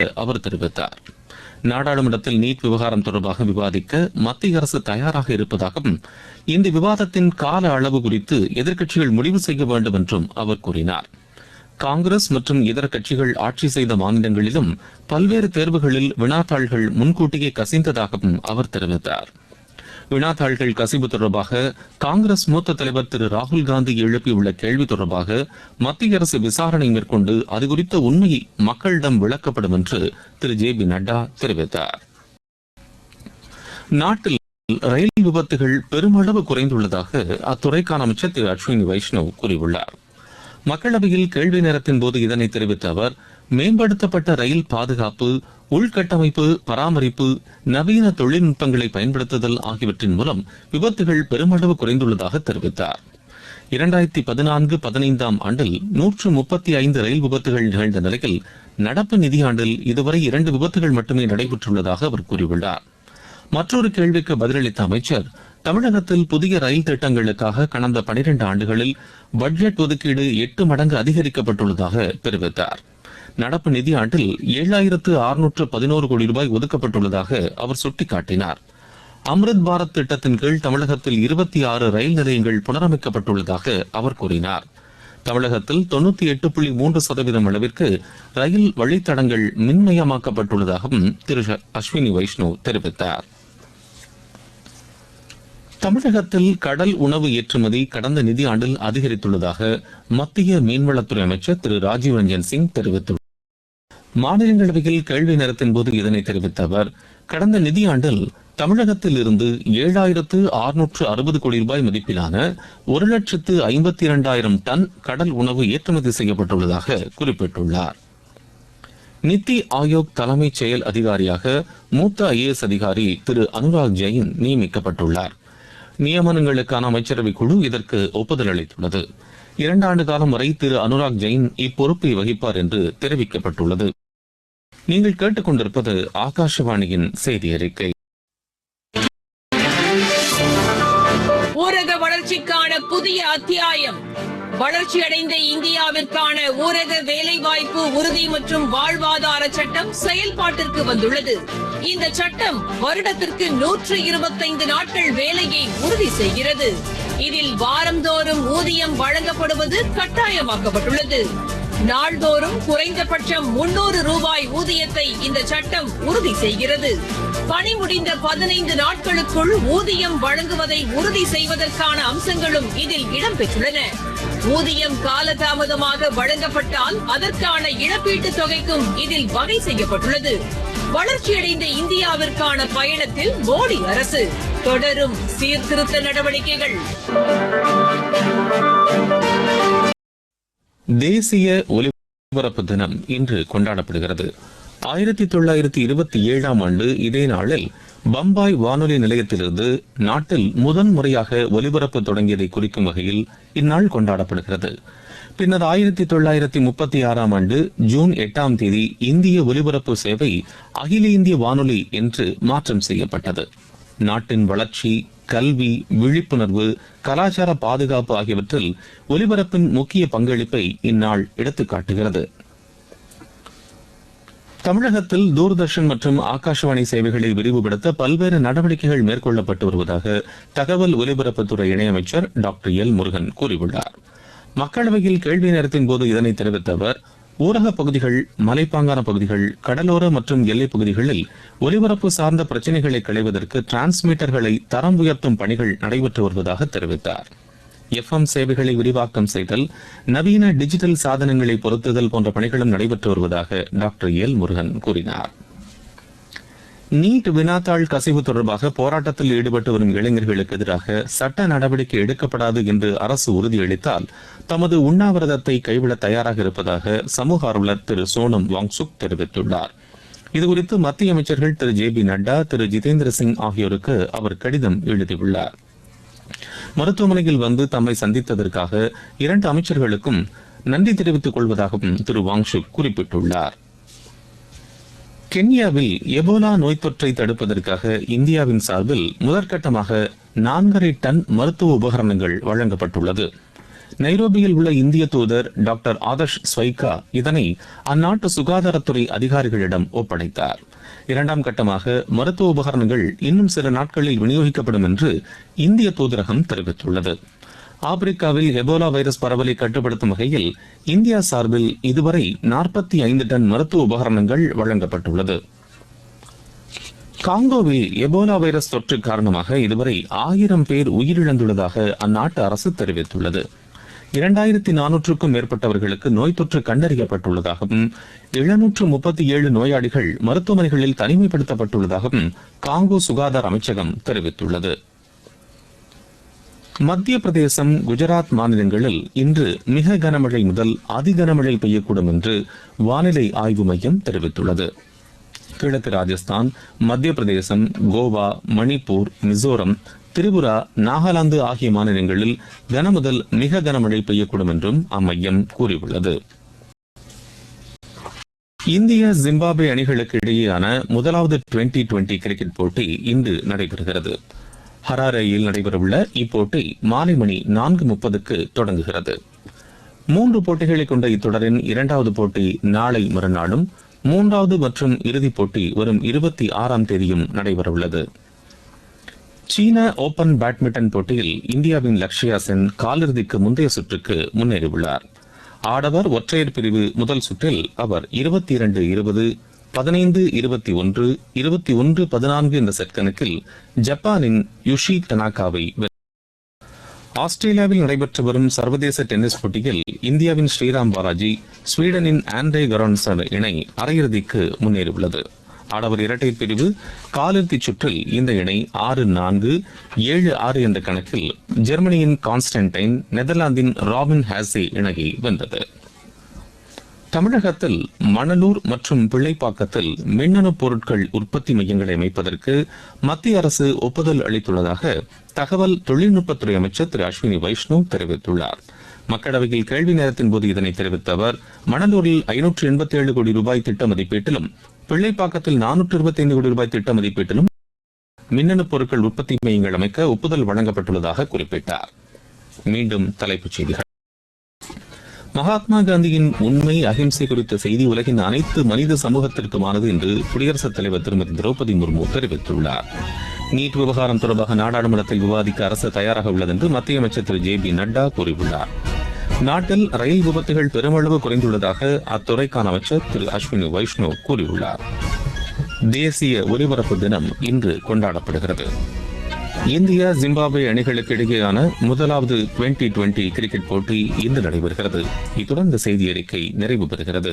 அவர் தெரிவித்தார். நாடாளுமன்றத்தில் நீட் விவகாரம் தொடர்பாக விவாதிக்க மத்திய அரசு தயாராக இருப்பதாகவும் இந்த விவாதத்தின் கால அளவு குறித்து எதிர்க்கட்சிகள் முடிவு செய்ய வேண்டும் என்றும் அவர் கூறினார். காங்கிரஸ் மற்றும் இதர கட்சிகள் ஆட்சி செய்த மாநிலங்களிலும் பல்வேறு தேர்வுகளில் வினாத்தாள்கள் முன்கூட்டியே கசிந்ததாகவும் அவர் தெரிவித்தார். வினாத்தாள்கள் கசிவு தொடர்பாக காங்கிரஸ் மூத்த தலைவர் திரு ராகுல் காந்தி எழுப்பியுள்ள கேள்வி தொடர்பாக மத்திய அரசு விசாரணை மேற்கொண்டு அது குறித்த உண்மையை மக்களிடம் விளக்கப்படும் என்று திரு ஜே.பி. நட்டா தெரிவித்தார். நாட்டில் ரயில் விபத்துகள் பெருமளவு குறைந்துள்ளதாக அத்துறைக்கான அமைச்சர் திரு அஸ்வினி வைஷ்ணவ் கூறியுள்ளார். மக்களவையில் கேள்வி நேரத்தின் போது இதனை தெரிவித்த அவர், மேம்படுத்தப்பட்ட ரயில் பாதுகாப்பு, உள்கட்டமைப்பு பராமரிப்பு, நவீன தொழில்நுட்பங்களை பயன்படுத்துதல் ஆகியவற்றின் மூலம் விபத்துகள் பெருமளவு குறைந்துள்ளதாக தெரிவித்தார். 2014-15 ஆண்டில் 135 ரயில் விபத்துகள் நிகழ்ந்த நிலையில் நடப்பு நிதியாண்டில் இதுவரை 2 விபத்துகள் மட்டுமே நடைபெற்றுள்ளதாக அவர் கூறியுள்ளார். மற்றொரு கேள்விக்கு பதிலளித்த அமைச்சர், தமிழகத்தில் புதிய ரயில் திட்டங்களுக்காக கடந்த 12 ஆண்டுகளில் பட்ஜெட் ஒதுக்கீடு 8 மடங்கு அதிகரிக்கப்பட்டுள்ளதாக தெரிவித்தார். நடப்பு நிதியாண்டில் 7,611 கோடி ரூபாய் ஒதுக்கப்பட்டுள்ளதாக அவர் சுட்டிக்காட்டினார். அம்ரித் பாரத் திட்டத்தின் கீழ் தமிழகத்தில் 26 ரயில் நிலையங்கள் புனரமைக்கப்பட்டுள்ளதாக அவர் கூறினார். தமிழகத்தில் 98.3% அளவிற்கு ரயில் வழித்தடங்கள் மின்மயமாக்கப்பட்டுள்ளதாகவும் திரு அஸ்வினி வைஷ்ணவ் தெரிவித்தார். தமிழகத்தில் கடல் உணவு ஏற்றுமதி கடந்த நிதியாண்டில் அதிகரித்துள்ளதாக மத்திய மீன்வளத்துறை அமைச்சர் திரு ராஜீவ் ரஞ்சன் சிங் தெரிவித்துள்ளார். மாநிலங்களவையில் கேள்வி நேரத்தின் போது இதனை தெரிவித்த அவர், கடந்த நிதியாண்டில் தமிழகத்தில் இருந்து 7,660 கோடி ரூபாய் மதிப்பிலான 1,52,000 டன் கடல் உணவு ஏற்றுமதி செய்யப்பட்டுள்ளதாக குறிப்பிட்டுள்ளார். நித்தி ஆயோக் தலைமைச் செயல் அதிகாரியாக மூத்த IAS அதிகாரி திரு அனுராக் ஜெயின் நியமிக்கப்பட்டுள்ளார். நியமனங்களுக்கான அமைச்சரவை குழு இதற்கு ஒப்புதல் அளித்துள்ளது. 2 ஆண்டு காலம் வரை திரு அனுராக் ஜெயின் இப்பொறுப்பை வகிப்பார் என்று தெரிவிக்கப்பட்டுள்ளது. நீங்கள் கேட்டுக்கொண்டிருப்பது ஆகாஷவாணியின் செய்தி அறிக்கை. ஊரக வளர்ச்சிக்கான புதிய அத்தியாயம். வளர்ச்சியடைந்த இந்தியாவிற்கான ஊரக வேலைவாய்ப்பு உறுதி மற்றும் வாழ்வாதார சட்டம் செயல்பாட்டிற்கு வந்துள்ளது. இந்த சட்டம் வருடத்திற்கு 125 நாட்கள் வேலையை உறுதி செய்கிறது. இதில் வாரந்தோறும் ஊதியம் வழங்கப்படுவது கட்டாயமாக்கப்பட்டுள்ளது. நாள்தோறும் குறைந்தபட்சம் 300 ரூபாய் ஊதியத்தை இந்த சட்டம் உறுதி செய்கிறது. பணி முடிந்த 15 நாட்களுக்குள் ஊதியம் வழங்குவதை உறுதி செய்வதற்கான அம்சங்களும் இதில் இடம்பெற்றுள்ளன. ஊதியம் காலதாமதமாக வழங்கப்பட்டால் அதற்கான இழப்பீட்டுத் தொகைக்கும் இதில் வகை செய்யப்பட்டுள்ளது. வளர்ச்சியடைந்த இந்தியாவிற்கான பயணத்தில் மோடி அரசு தொடரும் சீர்திருத்த நடவடிக்கைகள். தேசிய ஒலிபரப்பு தினம் இன்று கொண்டாடப்படுகிறது. 1927 ஆண்டு இதே நாளில் பம்பாய் வானொலி நிலையத்திலிருந்து நாட்டில் முதன் முறையாக ஒலிபரப்பு தொடங்கியதை குறிக்கும் வகையில் இந்நாள் கொண்டாடப்படுகிறது. பின்னர் 1936 ஆண்டு ஜூன் 8 இந்திய ஒலிபரப்பு சேவை அகில இந்திய வானொலி என்று மாற்றம் செய்யப்பட்டது. நாட்டின் வளர்ச்சி, கல்வி, விழிப்புணர்வு, கலாச்சார பாதுகாப்பு ஆகியவற்றில் ஒலிபரப்பின் முக்கிய பங்களிப்பை இந்நாள் எடுத்துக்காட்டுகிறது. தமிழகத்தில் தூர்தர்ஷன் மற்றும் ஆகாஷவாணி சேவைகளை விரிவுபடுத்த பல்வேறு நடவடிக்கைகள் மேற்கொள்ளப்பட்டு வருவதாக தகவல் ஒலிபரப்புத்துறை இணையமைச்சர் டாக்டர் எல் முருகன் கூறியுள்ளார். மக்களவையில் கேள்வி நேரத்தின் போது இதனை தெரிவித்த அவர், ஊரக பகுதிகள், மலைப்பாங்கான பகுதிகள், கடலோர மற்றும் எல்லைப் பகுதிகளில் ஒலிபரப்பு சார்ந்த பிரச்சனைகளை களைவதற்கு டிரான்ஸ்மீட்டர்களை தரம் உயர்த்தும் பணிகள் நடைபெற்று வருவதாக தெரிவித்தார். FM சேவைகளை விரிவாக்கம் செய்தல், நவீன டிஜிட்டல் சாதனங்களை பொருத்துதல் போன்ற பணிகளும் நடைபெற்று வருவதாக டாக்டர் எல் முருகன் கூறினார். நீட் வினாத்தாள் கசிவு தொடர்பாக போராட்டத்தில் ஈடுபட்டு வரும் இளைஞர்களுக்கு எதிராக சட்ட நடவடிக்கை எடுக்கப்படாது என்று அரசு உறுதியளித்தால் தமது உண்ணாவிரதத்தை கைவிட தயாராக இருப்பதாக சமூக ஆர்வலர் திரு சோனம் வாங்சுக் தெரிவித்துள்ளார். இதுகுறித்து மத்திய அமைச்சர்கள் திரு ஜே.பி. நட்டா, திரு ஜிதேந்திர சிங் ஆகியோருக்கு அவர் கடிதம் எழுதியுள்ளார். மருத்துவமனையில் வந்து தம்மை சந்தித்ததற்காக 2 அமைச்சர்களுக்கும் நன்றி தெரிவித்துக் கொள்வதாகவும் திரு வாங்சுக் குறிப்பிட்டுள்ளார். கென்யாவில் எபோலா நோய் தொற்றை தடுப்பதற்காக இந்தியாவின் சார்பில் முதற்கட்டமாக 4.5 டன் மருத்துவ உபகரணங்கள் வழங்கப்பட்டுள்ளது. நைரோபியில் உள்ள இந்திய தூதர் டாக்டர் ஆதர்ஷ் ஸ்வைகா இதனை அந்நாட்டு சுகாதாரத்துறை அதிகாரிகளிடம் ஒப்படைத்தார். இரண்டாம் கட்டமாக மருத்துவ உபகரணங்கள் இன்னும் சில நாட்களில் விநியோகிக்கப்படும் என்று இந்திய தூதரகம் தெரிவித்துள்ளது. ஆப்பிரிக்காவில் எபோலா வைரஸ் பரவலை கட்டுப்படுத்தும் வகையில் இந்தியா சார்பில் இதுவரை 45 டன் மருத்துவ உபகரணங்கள் வழங்கப்பட்டுள்ளது. காங்கோவில் எபோலா வைரஸ் தொற்று காரணமாக இதுவரை 1000 பேர் உயிரிழந்துள்ளதாக அந்நாட்டு அரசு தெரிவித்துள்ளது. 2400க்கும் மேற்பட்டவர்களுக்கு நோய் தொற்று கண்டறியப்பட்டுள்ளதாகவும் 737 நோயாளிகள் மருத்துவமனைகளில் தனிமைப்படுத்தப்பட்டுள்ளதாகவும் காங்கோ சுகாதார அமைச்சகம் தெரிவித்துள்ளது. மத்திய பிரதேசம், குஜராத் மாநிலங்களில் இன்று மிக கனமழை முதல் அதிகனமழை பெய்யக்கூடும் என்று வானிலை ஆய்வு மையம் தெரிவித்துள்ளது. கிழக்கு ராஜஸ்தான், மத்திய பிரதேசம், கோவா, மணிப்பூர், மிசோரம், திரிபுரா, நாகாலாந்து ஆகிய மாநிலங்களில் கனமுதல் மிக கனமழை பெய்யக்கூடும் என்றும் அம்மையம் கூறியுள்ளது. இந்திய ஜிம்பாப்வே அணிகளுக்கு இடையேயான முதலாவது டுவெண்டி கிரிக்கெட் போட்டி இன்று நடைபெறுகிறது. ஹராரேயில் நடைபெறவுள்ள இப்போட்டி மாலை மணி 4:30க்கு தொடங்குகிறது. 3 போட்டிகளை கொண்ட இத்தொடரின் இரண்டாவது போட்டி நாளை மறுநாளும், மூன்றாவது மற்றும் இறுதிப் போட்டி வரும் 26ஆம் தேதியும் நடைபெறவுள்ளது. சீன ஓபன் பேட்மிண்டன் போட்டியில் இந்தியாவின் லக்ஷ்யா சென் காலிறுதிக்கு முந்தைய சுற்றுக்கு முன்னேறியுள்ளார். ஆடவர் ஒற்றையர் பிரிவு முதல் சுற்றில் அவர் 22-20, 15-21, 21-14 என்ற செட் கணக்கில் ஜப்பானின் யுஷி டனாகாவை ஆஸ்திரேலியாவில் நடைபெற்று வரும் சர்வதேச டென்னிஸ் போட்டியில் இந்தியாவின் ஸ்ரீராம் பாலாஜி ஸ்வீடனின் ஆண்ட்ரே கரோன்சன் இணை அரையிறுதிக்கு முன்னேறியுள்ளது. ஆடவர் இரட்டையர் பிரிவு காலிறுதிச் சுற்றில் இந்த இணை 6-4, 7-6 என்ற கணக்கில் ஜெர்மனியின் கான்ஸ்டன்டைன், நெதர்லாந்தின் ராபின் ஹாசே இணையை வென்றது. தமிழகத்தில் மணலூர் மற்றும் பிள்ளைப்பாக்கத்தில் மின்னணு பொருட்கள் உற்பத்தி மையங்களை அமைப்பதற்கு மத்திய அரசு ஒப்புதல் அளித்துள்ளதாக தகவல் தொழில்நுட்பத்துறை அமைச்சர் திரு அஸ்வினி வைஷ்ணவ் தெரிவித்துள்ளார். மக்களவையில் கேள்வி நேரத்தின் போது இதனை தெரிவித்த அவர், மணலூரில் 587 கோடி ரூபாய் திட்ட மதிப்பீட்டிலும், பிள்ளைப்பாக்கத்தில் 425 கோடி ரூபாய் திட்ட மதிப்பீட்டிலும் மின்னணு பொருட்கள் உற்பத்தி மையங்கள் அமைக்க ஒப்புதல் வழங்கப்பட்டுள்ளதாக குறிப்பிட்டார். மீண்டும் தலைப்புச் செய்திகள். மகாத்மா காந்தியின் உண்மை, அகிம்சை குறித்த செய்தி உலகின் அனைத்து மனித சமூகத்திற்குமானது என்று குடியரசுத் தலைவர் திருமதி திரௌபதி முர்மு தெரிவித்துள்ளார். நீட் விவகாரம் தொடர்பாக நாடாளுமன்றத்தில் விவாதிக்க அரசு தயாராக உள்ளது என்று மத்திய அமைச்சர் திரு JB நட்டா கூறியுள்ளார். நாட்டில் ரயில் விபத்துகள் பெருமளவு குறைந்துள்ளதாக அத்துறைக்கான அமைச்சர் திரு அஸ்வினி வைஷ்ணவ் கூறியுள்ளார். தேசிய ஒலிபரப்பு தினம் இன்று கொண்டாடப்படுகிறது. இந்தியா ஜிம்பாப்வே அணிகளுக்கு இடையேயான முதலாவது டுவெண்டி கிரிக்கெட் போட்டி இன்று நடைபெறுகிறது. இத்துடன் இந்த செய்தி அறிக்கை நிறைவு பெறுகிறது.